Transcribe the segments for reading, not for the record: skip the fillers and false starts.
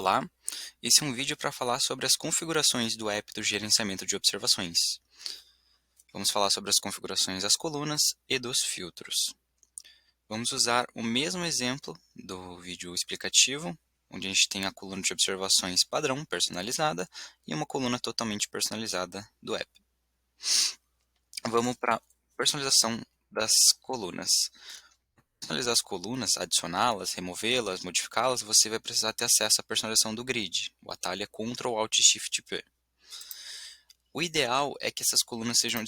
Olá, esse é um vídeo para falar sobre as configurações do app do gerenciamento de observações. Vamos falar sobre as configurações das colunas e dos filtros. Vamos usar o mesmo exemplo do vídeo explicativo, onde a gente tem a coluna de observações padrão personalizada e uma coluna totalmente personalizada do app. Vamos para a personalização das colunas. Personalizar as colunas, adicioná-las, removê-las, modificá-las, você vai precisar ter acesso à personalização do grid. O atalho é Ctrl Alt Shift P. O ideal é que essas colunas sejam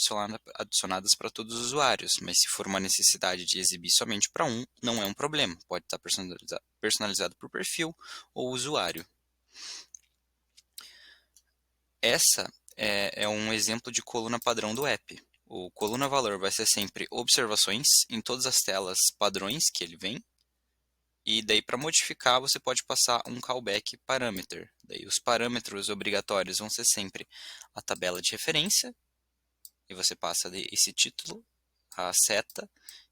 adicionadas para todos os usuários, mas se for uma necessidade de exibir somente para um, não é um problema. Pode estar personalizado por perfil ou usuário. Essa é um exemplo de coluna padrão do app. O coluna valor vai ser sempre observações em todas as telas padrões que ele vem. E daí para modificar você pode passar um callback parameter. Daí os parâmetros obrigatórios vão ser sempre a tabela de referência, e você passa esse título, a seta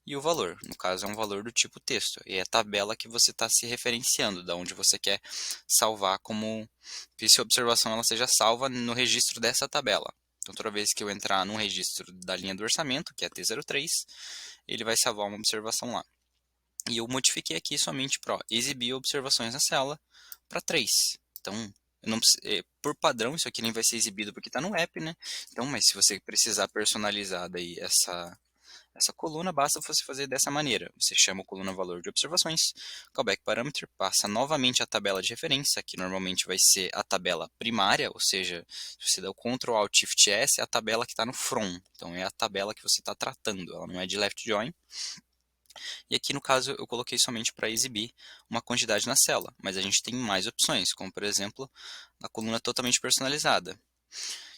e o valor. No caso é um valor do tipo texto, e é a tabela que você está se referenciando, da onde você quer salvar como que se a observação ela seja salva no registro dessa tabela. Então toda vez que eu entrar no registro da linha do orçamento, que é T03, ele vai salvar uma observação lá. E eu modifiquei aqui somente para exibir observações na célula para 3. Então, não, por padrão, isso aqui nem vai ser exibido porque está no app, né? Então, mas se você precisar personalizar daí essa coluna, basta você fazer dessa maneira. Você chama o coluna valor de observações, callback parameter, passa novamente a tabela de referência, que normalmente vai ser a tabela primária, ou seja, se você der o Ctrl Alt Shift S, é a tabela que está no from. Então, é a tabela que você está tratando, ela não é de left join. E aqui no caso eu coloquei somente para exibir uma quantidade na célula, mas a gente tem mais opções, como por exemplo a coluna totalmente personalizada.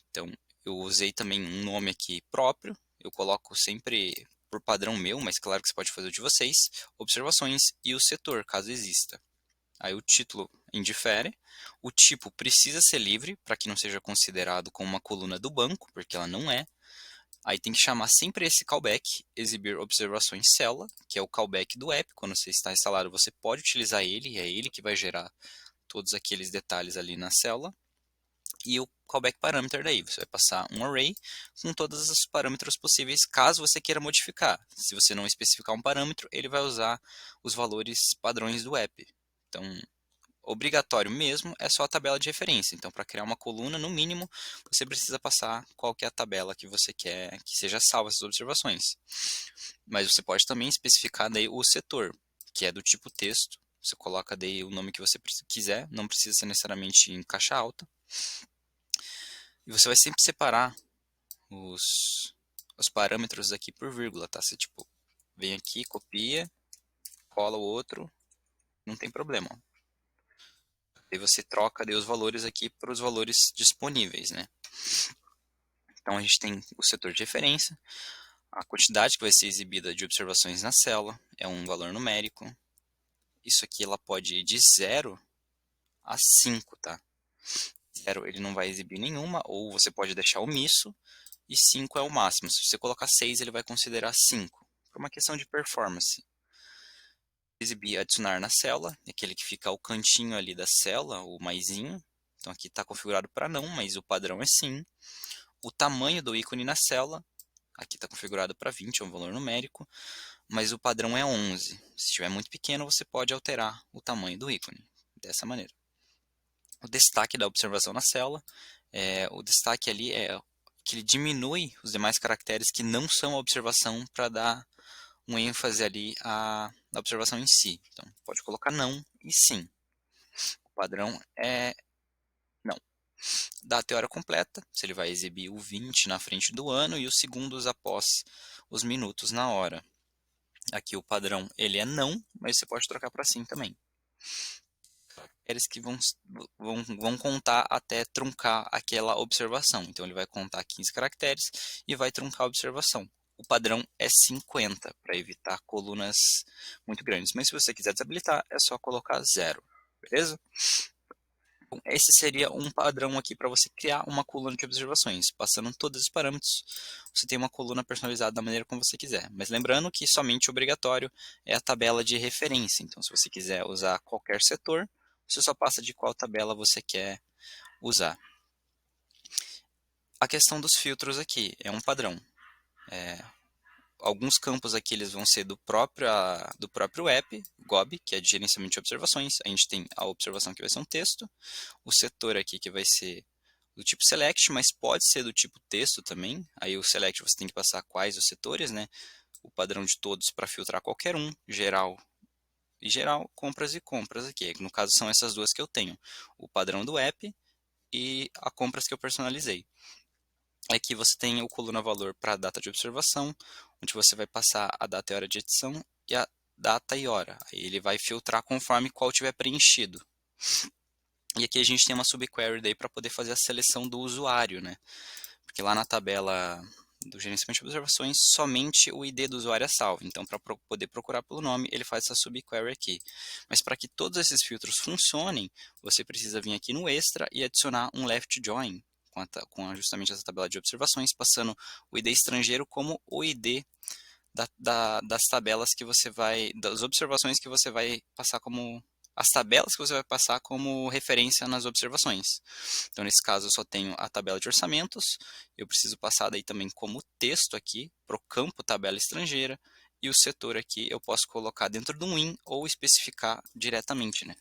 Então eu usei também um nome aqui próprio, eu coloco sempre por padrão meu, mas claro que você pode fazer o de vocês, observações e o setor, caso exista. Aí o título indifere, o tipo precisa ser livre para que não seja considerado como uma coluna do banco, porque ela não é. Aí tem que chamar sempre esse callback, exibir observações célula, que é o callback do app. Quando você está instalado, você pode utilizar ele, e é ele que vai gerar todos aqueles detalhes ali na célula. E o callback parameter daí, você vai passar um array com todos os parâmetros possíveis, caso você queira modificar. Se você não especificar um parâmetro, ele vai usar os valores padrões do app. Então, obrigatório mesmo é só a tabela de referência. Então, para criar uma coluna, no mínimo, você precisa passar qual que é a tabela que você quer que seja salva essas observações. Mas você pode também especificar daí o setor, que é do tipo texto. Você coloca daí o nome que você quiser, não precisa ser necessariamente em caixa alta. E você vai sempre separar os parâmetros aqui por vírgula, tá? Você tipo, vem aqui, copia, cola o outro, não tem problema. Aí você troca daí os valores aqui para os valores disponíveis, né? Então a gente tem o setor de referência, a quantidade que vai ser exibida de observações na célula é um valor numérico. Isso aqui ela pode ir de 0 a 5, tá? 0 ele não vai exibir nenhuma, ou você pode deixar omisso, e 5 é o máximo. Se você colocar 6, ele vai considerar 5. Por uma questão de performance. Exibir adicionar na célula, aquele que fica ao cantinho ali da célula, o maisinho. Então aqui está configurado para não, mas o padrão é sim. O tamanho do ícone na célula, aqui está configurado para 20, é um valor numérico, mas o padrão é 11. Se estiver muito pequeno, você pode alterar o tamanho do ícone, dessa maneira. O destaque da observação na célula, o destaque ali é que ele diminui os demais caracteres que não são a observação para dar um ênfase ali à observação em si. Então, pode colocar não e sim. O padrão é não. Data e hora completa, se ele vai exibir o 20 na frente do ano e os segundos após os minutos na hora. Aqui o padrão ele é não, mas você pode trocar para sim também. Eles que vão contar até truncar aquela observação. Então ele vai contar 15 caracteres e vai truncar a observação. O padrão é 50 para evitar colunas muito grandes. Mas se você quiser desabilitar, é só colocar 0. Beleza? Então, esse seria um padrão aqui para você criar uma coluna de observações. Passando todos os parâmetros, você tem uma coluna personalizada da maneira como você quiser. Mas lembrando que somente obrigatório é a tabela de referência. Então, se você quiser usar qualquer setor, você só passa de qual tabela você quer usar. A questão dos filtros aqui é um padrão. Alguns campos aqui eles vão ser do próprio app, GOB, que é de gerenciamento de observações. A gente tem a observação que vai ser um texto, o setor aqui que vai ser do tipo select, mas pode ser do tipo texto também. Aí o select você tem que passar quais os setores, né? O padrão de todos para filtrar qualquer um, geral e geral, compras e compras aqui. No caso são essas duas que eu tenho, o padrão do app e a compras que eu personalizei. Aqui você tem o coluna valor para a data de observação, onde você vai passar a data e hora de edição e a data e hora. Aí ele vai filtrar conforme qual tiver preenchido. E aqui a gente tem uma subquery daí para poder fazer a seleção do usuário, né? Porque lá na tabela do gerenciamento de observações, somente o ID do usuário é salvo. Então, para poder procurar pelo nome, ele faz essa subquery aqui. Mas para que todos esses filtros funcionem, você precisa vir aqui no extra e adicionar um left join com justamente essa tabela de observações, passando o ID estrangeiro como o ID das tabelas que você vai, das observações que você vai passar como, as tabelas que você vai passar como referência nas observações. Então, nesse caso, eu só tenho a tabela de orçamentos, eu preciso passar daí também como texto aqui, para o campo tabela estrangeira, e o setor aqui eu posso colocar dentro de um in ou especificar diretamente, né?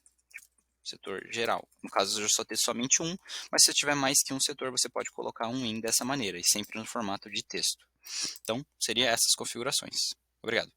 Setor geral. No caso, eu só ter somente um, mas se eu tiver mais que um setor, você pode colocar um in dessa maneira, e sempre no formato de texto. Então, seria essas configurações. Obrigado.